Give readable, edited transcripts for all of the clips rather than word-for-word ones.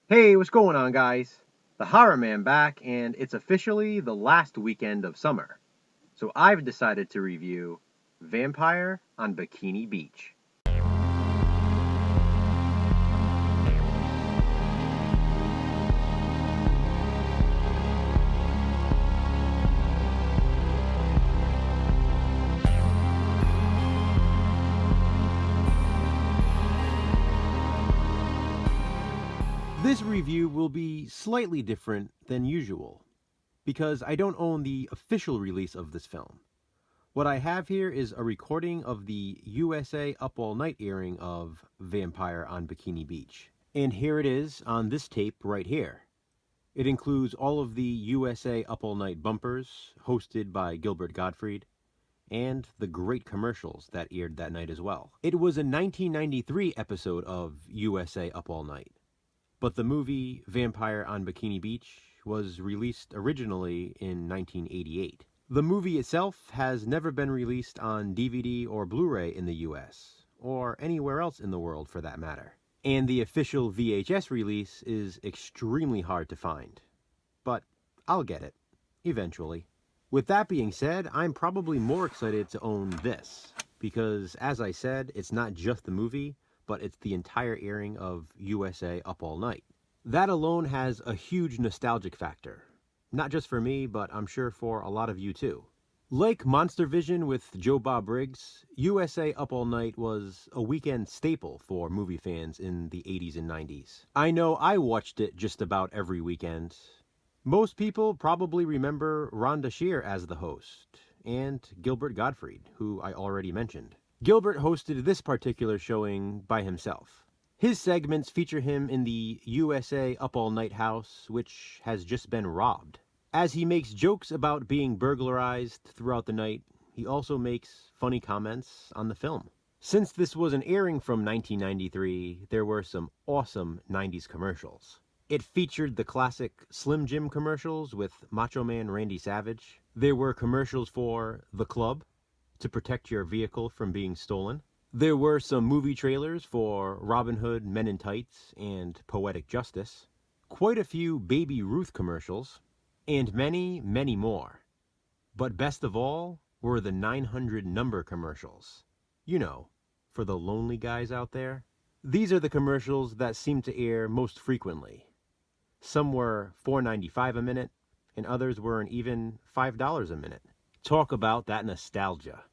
Hey, what's going on, guys? The Horror Man back, and it's officially the last weekend of summer. So I've decided to review Vampire on Bikini Beach. This review will be slightly different than usual, because I don't own the official release of this film. What I have here is a recording of the USA Up All Night airing of Vampire on Bikini Beach. And here it is on this tape right here. It includes all of the USA Up All Night bumpers, hosted by Gilbert Gottfried, and the great commercials that aired that night as well. It was a 1993 episode of USA Up All Night, but the movie Vampire on Bikini Beach was released originally in 1988. The movie itself has never been released on DVD or Blu-ray in the US, or anywhere else in the world for that matter. And the official VHS release is extremely hard to find. But I'll get it, eventually. With that being said, I'm probably more excited to own this, because as I said, it's not just the movie, but it's the entire airing of USA Up All Night. That alone has a huge nostalgic factor. Not just for me, but I'm sure for a lot of you too. Like Monster Vision with Joe Bob Briggs, USA Up All Night was a weekend staple for movie fans in the 80s and 90s. I know I watched it just about every weekend. Most people probably remember Rhonda Shear as the host, and Gilbert Gottfried, who I already mentioned. Gilbert hosted this particular showing by himself. His segments feature him in the USA Up All Night house, which has just been robbed. As he makes jokes about being burglarized throughout the night, he also makes funny comments on the film. Since this was an airing from 1993, there were some awesome 90s commercials. It featured the classic Slim Jim commercials with Macho Man Randy Savage. There were commercials for The Club, to protect your vehicle from being stolen. There were some movie trailers for Robin Hood, Men in Tights, and Poetic Justice. Quite a few Baby Ruth commercials, and many, many more. But best of all were the 900 number commercials. You know, for the lonely guys out there. These are the commercials that seem to air most frequently. Some were $4.95 a minute, and others were an even $5 a minute. Talk about that nostalgia.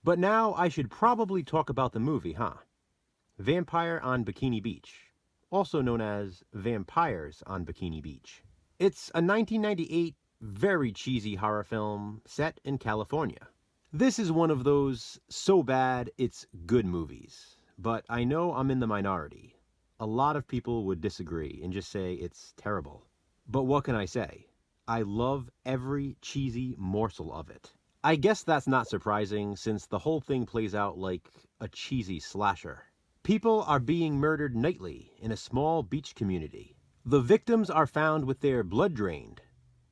But now I should probably talk about the movie, huh? Vampire on Bikini Beach, also known as Vampires on Bikini Beach. It's a 1998 very cheesy horror film set in California. This is one of those so bad it's good movies, but I know I'm in the minority. A lot of people would disagree and just say it's terrible. But what can I say? I love every cheesy morsel of it. I guess that's not surprising, since the whole thing plays out like a cheesy slasher. People are being murdered nightly in a small beach community. The victims are found with their blood drained,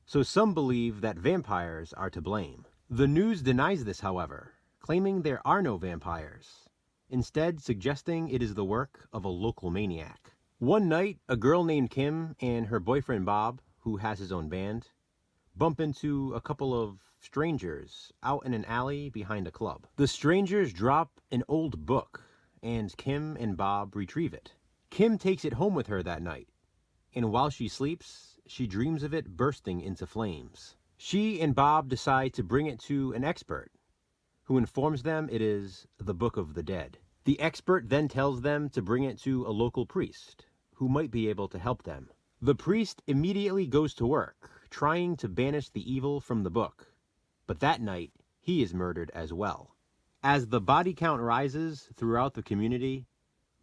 so some believe that vampires are to blame. The news denies this, however, claiming there are no vampires, instead suggesting it is the work of a local maniac. One night, a girl named Kim and her boyfriend Bob, who has his own band, bump into a couple of strangers out in an alley behind a club. The strangers drop an old book, and Kim and Bob retrieve it. Kim takes it home with her that night, and while she sleeps, she dreams of it bursting into flames. She and Bob decide to bring it to an expert, who informs them it is the Book of the Dead. The expert then tells them to bring it to a local priest, who might be able to help them. The priest immediately goes to work, trying to banish the evil from the book. But that night, he is murdered as well. As the body count rises throughout the community,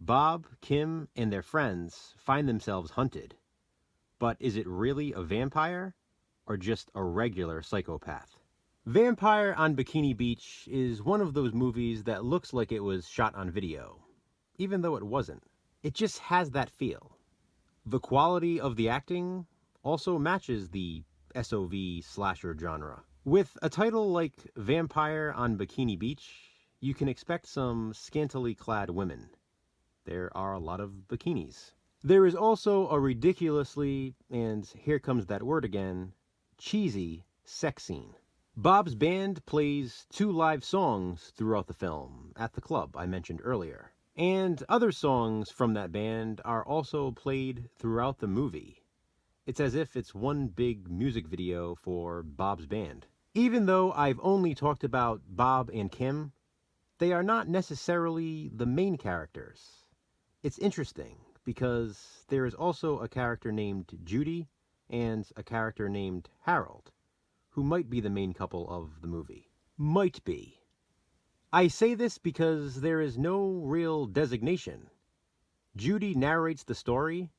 Bob, Kim, and their friends find themselves hunted. But is it really a vampire, or just a regular psychopath? Vampire on Bikini Beach is one of those movies that looks like it was shot on video, even though it wasn't. It just has that feel. The quality of the acting also matches the SOV slasher genre. With a title like Vampire on Bikini Beach, you can expect some scantily clad women. There are a lot of bikinis. There is also a ridiculously, and here comes that word again, cheesy sex scene. Bob's band plays 2 live songs throughout the film at the club I mentioned earlier. And other songs from that band are also played throughout the movie. It's as if it's one big music video for Bob's band. Even though I've only talked about Bob and Kim, they are not necessarily the main characters. It's interesting because there is also a character named Judy and a character named Harold, who might be the main couple of the movie. Might be. I say this because there is no real designation. Judy narrates the story,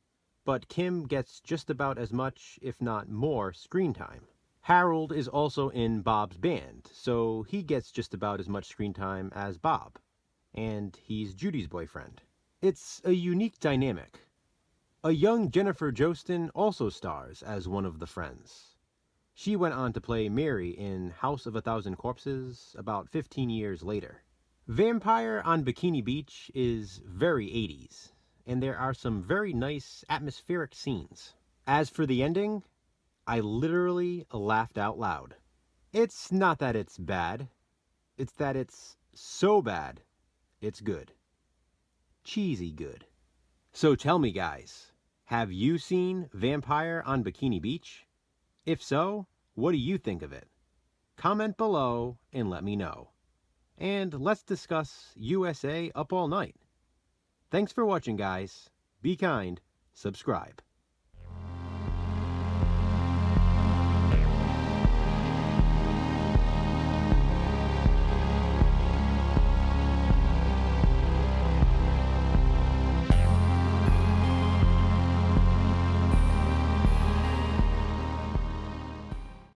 but Kim gets just about as much, if not more, screen time. Harold is also in Bob's band, so he gets just about as much screen time as Bob, and he's Judy's boyfriend. It's a unique dynamic. A young Jennifer Jostin also stars as one of the friends. She went on to play Mary in House of a Thousand Corpses about 15 years later. Vampire on Bikini Beach is very 80s, and there are some very nice atmospheric scenes. As for the ending, I literally laughed out loud. It's not that it's bad, it's that it's so bad, it's good. Cheesy good. So tell me, guys, have you seen Vampire on Bikini Beach? If so, what do you think of it? Comment below and let me know. And let's discuss USA Up All Night. Thanks for watching, guys. Be kind, subscribe.